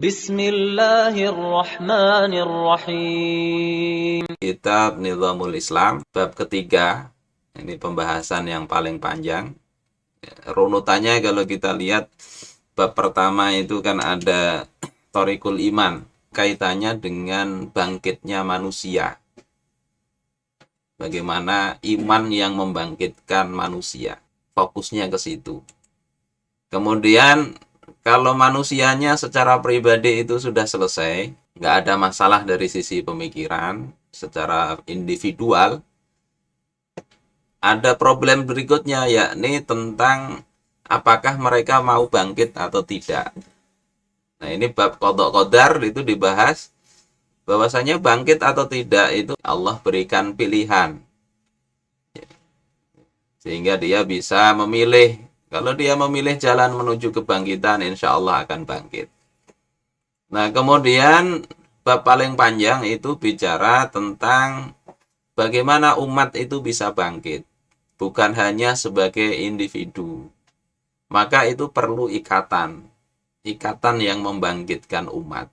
Bismillahirrahmanirrahim. Kitab Nizamul Islam, bab ketiga. Ini pembahasan yang paling panjang. Runutannya kalau kita lihat, bab pertama itu kan ada Thoriqul Iman, kaitannya dengan bangkitnya manusia. Bagaimana iman yang membangkitkan manusia. Fokusnya ke situ. Kemudian kalau manusianya secara pribadi itu sudah selesai, nggak ada masalah dari sisi pemikiran, secara individual, ada problem berikutnya, yakni tentang apakah mereka mau bangkit atau tidak. Nah, ini bab qadha qadar itu dibahas, bahwasanya bangkit atau tidak itu Allah berikan pilihan. Sehingga dia bisa memilih. Kalau dia memilih jalan menuju kebangkitan, insya Allah akan bangkit. Nah, kemudian bab paling panjang itu bicara tentang bagaimana umat itu bisa bangkit. Bukan hanya sebagai individu. Maka itu perlu ikatan. Ikatan yang membangkitkan umat.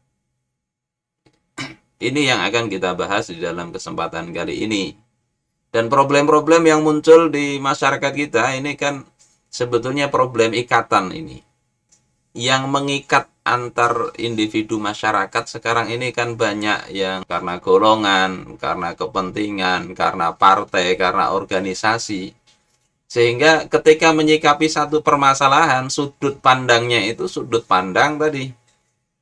Ini yang akan kita bahas di dalam kesempatan kali ini. Dan problem-problem yang muncul di masyarakat kita ini kan sebetulnya problem ikatan ini. Yang mengikat antar individu masyarakat sekarang ini kan banyak yang karena golongan, karena kepentingan, karena partai, karena organisasi. Sehingga ketika menyikapi satu permasalahan, sudut pandangnya itu sudut pandang tadi.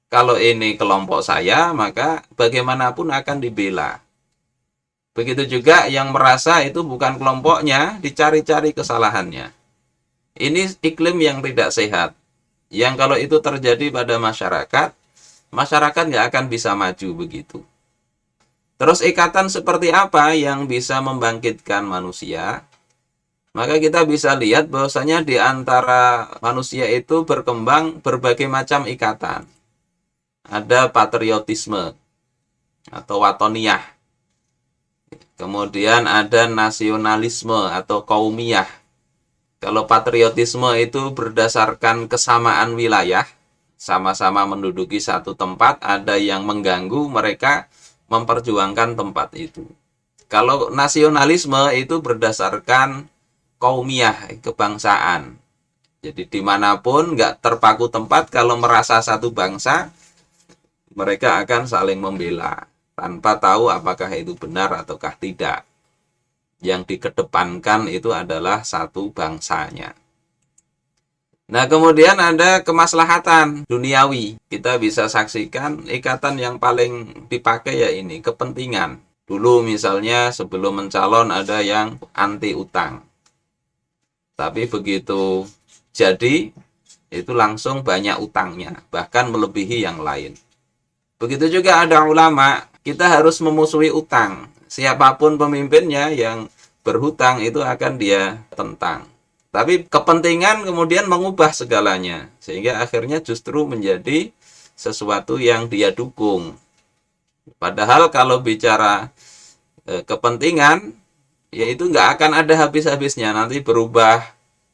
Kalau ini kelompok saya, maka bagaimanapun akan dibela. Begitu juga yang merasa itu bukan kelompoknya, dicari-cari kesalahannya. Ini iklim yang tidak sehat. Yang kalau itu terjadi pada masyarakat, masyarakat nggak akan bisa maju begitu. Terus ikatan seperti apa yang bisa membangkitkan manusia? Maka kita bisa lihat bahwasanya di antara manusia itu berkembang berbagai macam ikatan. Ada patriotisme atau watoniyah. Kemudian ada nasionalisme atau kaumiyah. Kalau patriotisme itu berdasarkan kesamaan wilayah, sama-sama menduduki satu tempat, ada yang mengganggu, mereka memperjuangkan tempat itu. Kalau nasionalisme itu berdasarkan kaumiyah, kebangsaan. Jadi dimanapun nggak terpaku tempat, kalau merasa satu bangsa, mereka akan saling membela tanpa tahu apakah itu benar ataukah tidak. Yang dikedepankan itu adalah satu bangsanya. Nah, kemudian ada kemaslahatan duniawi. Kita bisa saksikan ikatan yang paling dipakai ya ini, kepentingan. Dulu misalnya sebelum mencalon ada yang anti utang. Tapi begitu jadi, itu langsung banyak utangnya, bahkan melebihi yang lain. Begitu juga ada ulama, kita harus memusuhi utang. Siapapun pemimpinnya yang berhutang itu akan dia tentang. Tapi kepentingan kemudian mengubah segalanya. Sehingga akhirnya justru menjadi sesuatu yang dia dukung. Padahal kalau bicara kepentingan, ya itu nggak akan ada habis-habisnya. Nanti berubah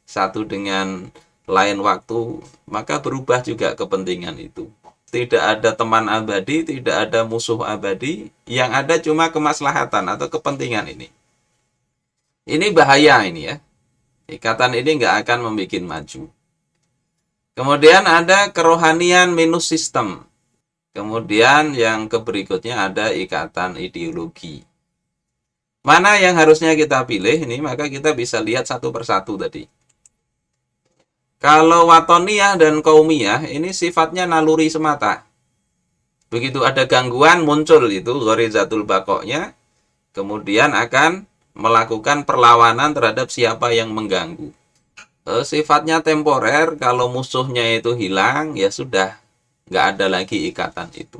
satu dengan lain waktu, maka berubah juga kepentingan itu. Tidak ada teman abadi, tidak ada musuh abadi, yang ada cuma kemaslahatan atau kepentingan ini. Ini bahaya ini ya. Ikatan ini nggak akan membuat maju. Kemudian ada kerohanian minus sistem. Kemudian yang berikutnya ada ikatan ideologi. Mana yang harusnya kita pilih ini, maka kita bisa lihat satu persatu tadi. Kalau watoniyah dan kaumiyah ini sifatnya naluri semata. Begitu ada gangguan muncul itu gharizatul baqa'nya, kemudian akan melakukan perlawanan terhadap siapa yang mengganggu. Sifatnya temporer, kalau musuhnya itu hilang ya sudah, nggak ada lagi ikatan itu.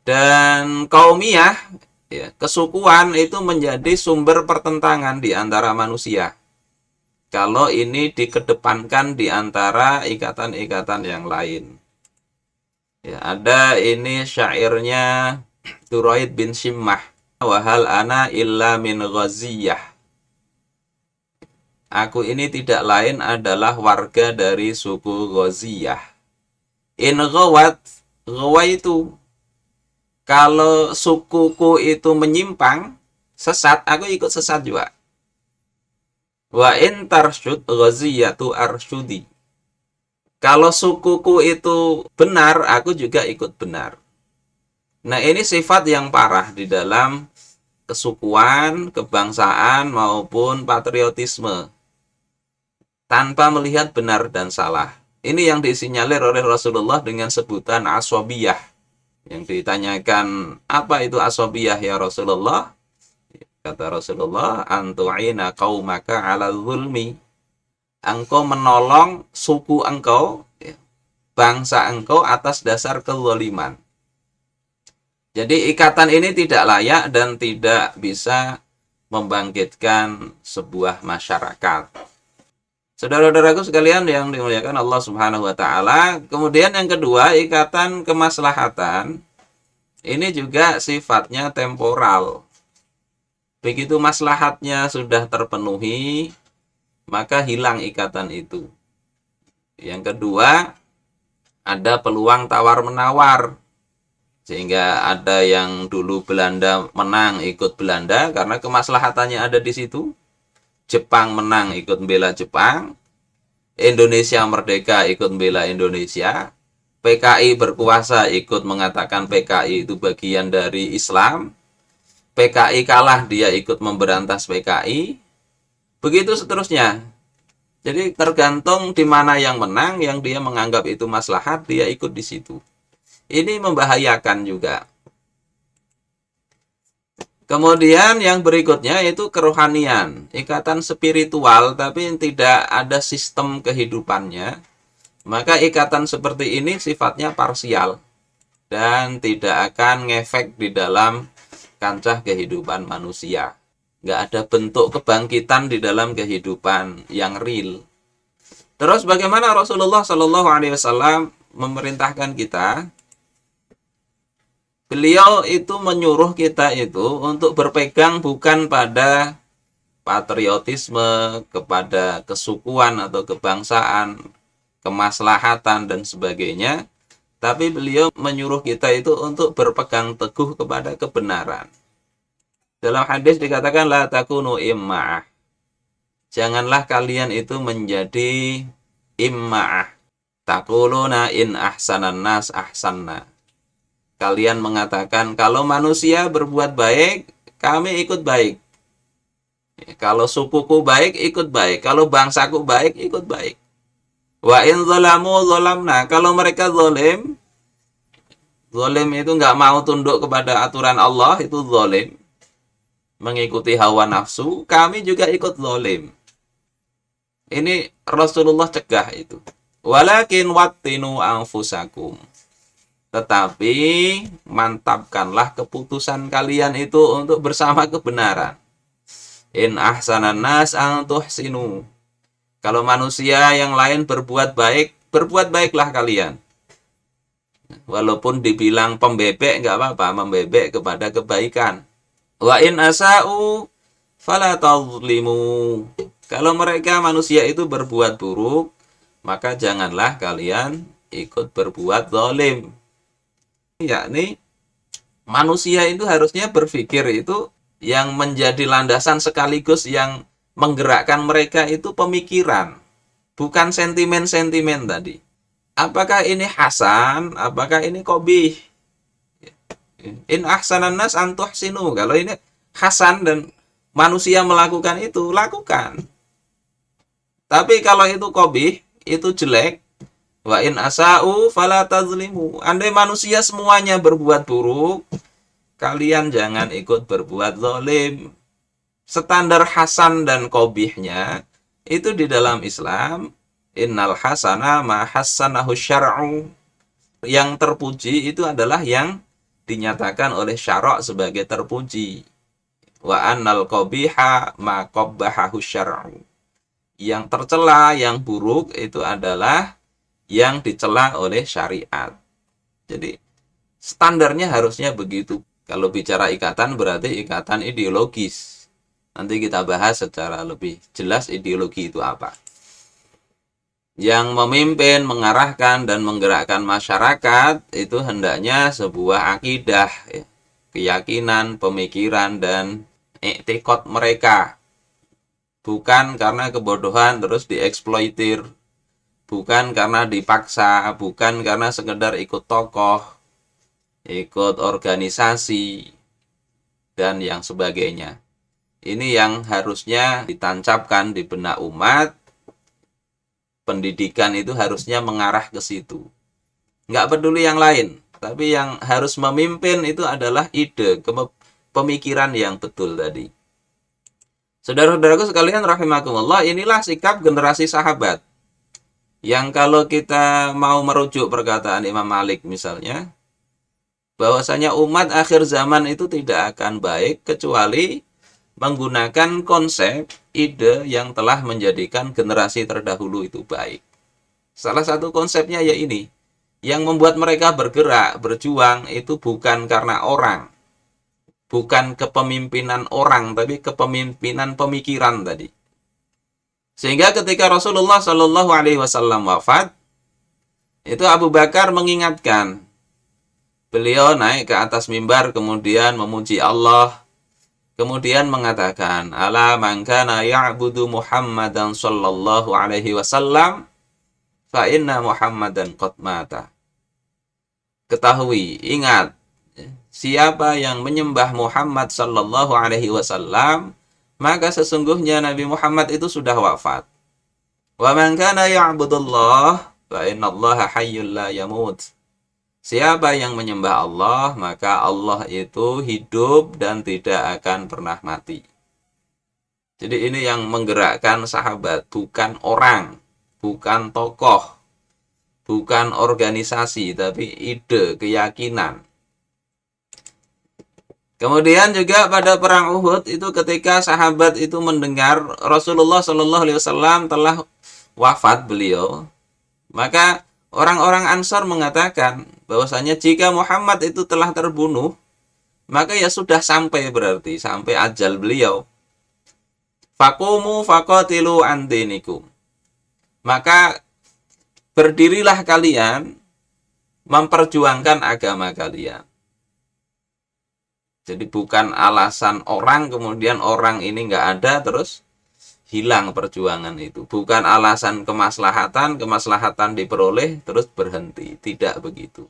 Dan kaumiyah, ya, kesukuan itu menjadi sumber pertentangan di antara manusia. Kalau ini dikedepankan di antara ikatan-ikatan yang lain. Ya, ada ini syairnya Duraid bin Shimmah. Wahal ana illa min ghaziyah. Aku ini tidak lain adalah warga dari suku Ghaziyah. In ghawat, ghawa itu kalau sukuku itu menyimpang, sesat, aku ikut sesat juga. Wa in tarsyud ghaziyatu arsyudi. Kalau sukuku itu benar, aku juga ikut benar. Nah, ini sifat yang parah di dalam kesukuan, kebangsaan, maupun patriotisme. Tanpa melihat benar dan salah. Ini yang disinyalir oleh Rasulullah dengan sebutan aswabiyah. Yang ditanyakan, apa itu aswabiyah ya Rasulullah? Kata Rasulullah, antu'ina qaumaka ala zulmi. Engkau menolong suku engkau, bangsa engkau atas dasar kezaliman. Jadi ikatan ini tidak layak dan tidak bisa membangkitkan sebuah masyarakat. Saudara-saudaraku sekalian yang dimuliakan Allah Subhanahu wa taala, kemudian yang kedua, ikatan kemaslahatan ini juga sifatnya temporal. Begitu maslahatnya sudah terpenuhi, maka hilang ikatan itu. Yang kedua, ada peluang tawar-menawar. Sehingga ada yang dulu Belanda menang ikut Belanda karena kemaslahatannya ada di situ. Jepang menang ikut bela Jepang. Indonesia merdeka ikut bela Indonesia. PKI berkuasa ikut mengatakan PKI itu bagian dari Islam. PKI kalah, dia ikut memberantas PKI. Begitu seterusnya. Jadi tergantung di mana yang menang, yang dia menganggap itu maslahat, dia ikut di situ. Ini membahayakan juga. Kemudian yang berikutnya itu kerohanian, ikatan spiritual tapi tidak ada sistem kehidupannya. Maka ikatan seperti ini sifatnya parsial dan tidak akan ngefek di dalam kancah kehidupan manusia. Nggak ada bentuk kebangkitan di dalam kehidupan yang real. Terus bagaimana Rasulullah Shallallahu Alaihi Wasallam memerintahkan kita? Beliau itu menyuruh kita itu untuk berpegang bukan pada patriotisme, kepada kesukuan atau kebangsaan, kemaslahatan dan sebagainya, tapi beliau menyuruh kita itu untuk berpegang teguh kepada kebenaran. Dalam hadis dikatakan la takunu imma'ah. Janganlah kalian itu menjadi imma'ah. Taquluna in ahsanan nas ahsanna. Kalian mengatakan kalau manusia berbuat baik, kami ikut baik. Kalau sukuku baik, ikut baik. Kalau bangsaku baik, ikut baik. Wa in zalamu zalamna. Kalau mereka zalim, zalim itu nggak mau tunduk kepada aturan Allah, itu zalim. Mengikuti hawa nafsu, kami juga ikut zalim. Ini Rasulullah cegah itu. Walakin wattinu anfusakum. Tetapi mantapkanlah keputusan kalian itu untuk bersama kebenaran. In ahsanan nas an tuhsinu. Kalau manusia yang lain berbuat baik, berbuat baiklah kalian. Walaupun dibilang pembebek, nggak apa-apa, membebek kepada kebaikan. Wa in asa'u fala tazlimu. Kalau mereka manusia itu berbuat buruk, maka janganlah kalian ikut berbuat zalim. Yakni manusia itu harusnya berpikir itu yang menjadi landasan sekaligus yang menggerakkan mereka itu pemikiran, bukan sentimen-sentimen tadi. Apakah ini hasan, apakah ini qabih? In ahsanan nas an tuhsinu. Kalau ini hasan dan manusia melakukan itu, lakukan. Tapi kalau itu qabih, itu jelek, wa in asa'u fala tazlimu. Andai manusia semuanya berbuat buruk, kalian jangan ikut berbuat zalim. Standar hasan dan qabihnya itu di dalam Islam, innal hasana ma hassanahu syar'u. Yang terpuji itu adalah yang dinyatakan oleh syara' sebagai terpuji. Wa annal qabiha ma qabbahahu syar'u. Yang tercela, yang buruk itu adalah yang dicela oleh syariat. Jadi standarnya harusnya begitu. Kalau bicara ikatan berarti ikatan ideologis. Nanti kita bahas secara lebih jelas ideologi itu apa. Yang memimpin, mengarahkan, dan menggerakkan masyarakat itu hendaknya sebuah akidah, ya, keyakinan, pemikiran, dan iktikad mereka. Bukan karena kebodohan terus dieksploitir, bukan karena dipaksa, bukan karena sekedar ikut tokoh, ikut organisasi, dan yang sebagainya. Ini yang harusnya ditancapkan di benak umat. Pendidikan itu harusnya mengarah ke situ. Nggak peduli yang lain, tapi yang harus memimpin itu adalah ide, pemikiran yang betul tadi. Saudara-saudaraku sekalian rahimakumullah, inilah sikap generasi sahabat. Yang kalau kita mau merujuk perkataan Imam Malik misalnya, bahwasanya umat akhir zaman itu tidak akan baik kecuali menggunakan konsep ide yang telah menjadikan generasi terdahulu itu baik. Salah satu konsepnya ya ini, yang membuat mereka bergerak, berjuang itu bukan karena orang, bukan kepemimpinan orang, tapi kepemimpinan pemikiran tadi. Sehingga ketika Rasulullah Shallallahu Alaihi Wasallam wafat, itu Abu Bakar mengingatkan, beliau naik ke atas mimbar kemudian memuji Allah. Kemudian mengatakan, ala man kana ya'budu Muhammadan sallallahu alaihi wasallam fa inna Muhammadan qad mata. Ketahui, ingat, siapa yang menyembah Muhammad sallallahu alaihi wasallam, maka sesungguhnya Nabi Muhammad itu sudah wafat. Wa man kana ya'budullah fa innallaha hayyul la yamut. Siapa yang menyembah Allah, maka Allah itu hidup dan tidak akan pernah mati. Jadi ini yang menggerakkan sahabat, bukan orang, bukan tokoh, bukan organisasi, tapi ide, keyakinan. Kemudian juga pada perang Uhud itu ketika sahabat itu mendengar Rasulullah Shallallahu Alaihi Wasallam telah wafat beliau, maka orang-orang Ansar mengatakan bahwasanya jika Muhammad itu telah terbunuh, maka ya sudah sampai, berarti sampai ajal beliau. Faqumu faqatilu an dinikum. Maka berdirilah kalian memperjuangkan agama kalian. Jadi bukan alasan orang kemudian orang ini nggak ada terus hilang perjuangan itu. Bukan alasan kemaslahatan diperoleh terus berhenti. Tidak begitu.